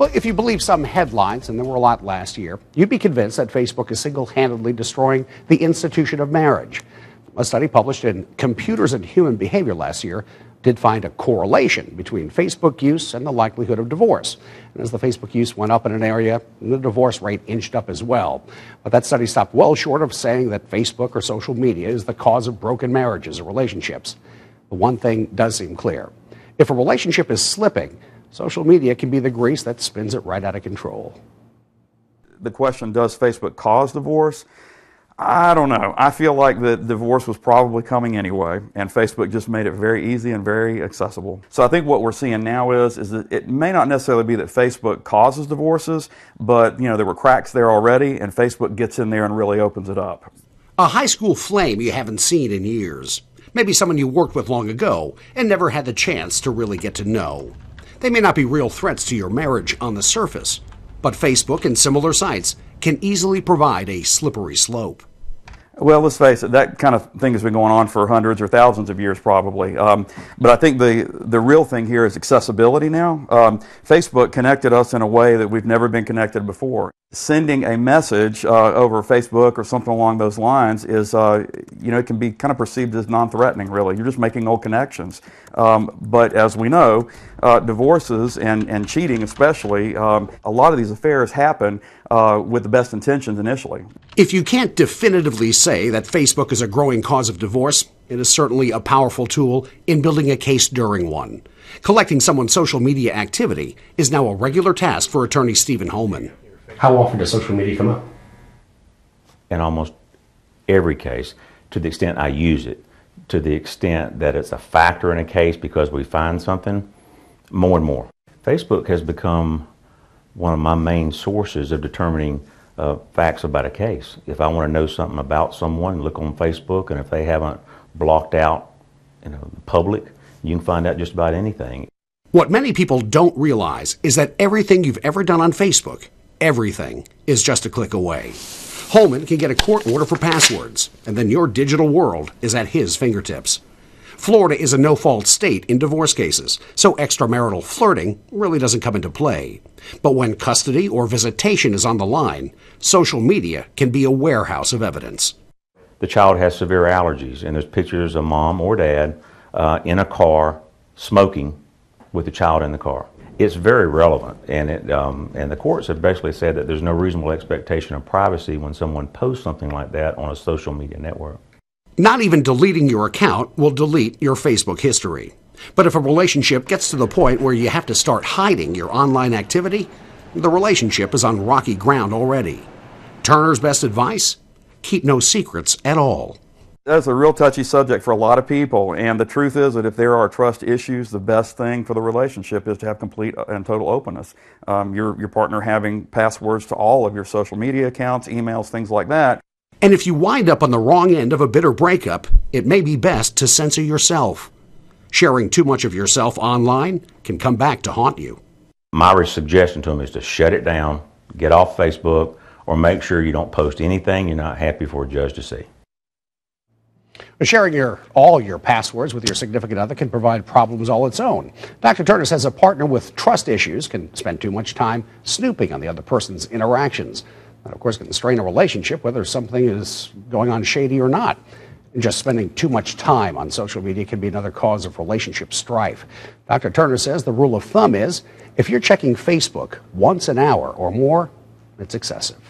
Well, if you believe some headlines, and there were a lot last year, you'd be convinced that Facebook is single-handedly destroying the institution of marriage. A study published in Computers and Human Behavior last year did find a correlation between Facebook use and the likelihood of divorce. And as the Facebook use went up in an area, the divorce rate inched up as well. But that study stopped well short of saying that Facebook or social media is the cause of broken marriages or relationships. But one thing does seem clear. If a relationship is slipping, social media can be the grease that spins it right out of control. The question, does Facebook cause divorce? I don't know. I feel like the divorce was probably coming anyway, and Facebook just made it very easy and very accessible. So I think what we're seeing now is that it may not necessarily be that Facebook causes divorces, but there were cracks there already, and Facebook gets in there and really opens it up. A high school flame you haven't seen in years. Maybe someone you worked with long ago and never had the chance to really get to know. They may not be real threats to your marriage on the surface, but Facebook and similar sites can easily provide a slippery slope. Well, let's face it, that kind of thing has been going on for hundreds or thousands of years probably. But I think the real thing here is accessibility now. Facebook connected us in a way that we've never been connected before. Sending a message over Facebook or something along those lines is, it can be kind of perceived as non-threatening, really. You're just making old connections. But as we know, divorces and cheating especially, a lot of these affairs happen with the best intentions initially. If you can't definitively say that Facebook is a growing cause of divorce, it is certainly a powerful tool in building a case during one. Collecting someone's social media activity is now a regular task for attorney Stephen Holman. How often does social media come up? In almost every case, to the extent I use it, to the extent that it's a factor in a case because we find something, more and more. Facebook has become one of my main sources of determining facts about a case. If I want to know something about someone, look on Facebook, and if they haven't blocked out the public, you can find out just about anything. What many people don't realize is that everything you've ever done on Facebook, everything, is just a click away. Holman can get a court order for passwords, and then your digital world is at his fingertips. Florida is a no-fault state in divorce cases, so extramarital flirting really doesn't come into play. But when custody or visitation is on the line, social media can be a warehouse of evidence. The child has severe allergies, and there's pictures of mom or dad in a car smoking with the child in the car. It's very relevant, and the courts have basically said that there's no reasonable expectation of privacy when someone posts something like that on a social media network. Not even deleting your account will delete your Facebook history. But if a relationship gets to the point where you have to start hiding your online activity, the relationship is on rocky ground already. Turner's best advice? Keep no secrets at all. That's a real touchy subject for a lot of people, and the truth is that if there are trust issues, the best thing for the relationship is to have complete and total openness. Your partner having passwords to all of your social media accounts, emails, things like that. And if you wind up on the wrong end of a bitter breakup, it may be best to censor yourself. Sharing too much of yourself online can come back to haunt you. My suggestion to them is to shut it down, get off Facebook, or make sure you don't post anything you're not happy for a judge to see. Sharing all your passwords with your significant other can provide problems all its own. Dr. Turner says a partner with trust issues can spend too much time snooping on the other person's interactions. That, of course, can strain a relationship, whether something is going on shady or not. And just spending too much time on social media can be another cause of relationship strife. Dr. Turner says the rule of thumb is if you're checking Facebook once an hour or more, it's excessive.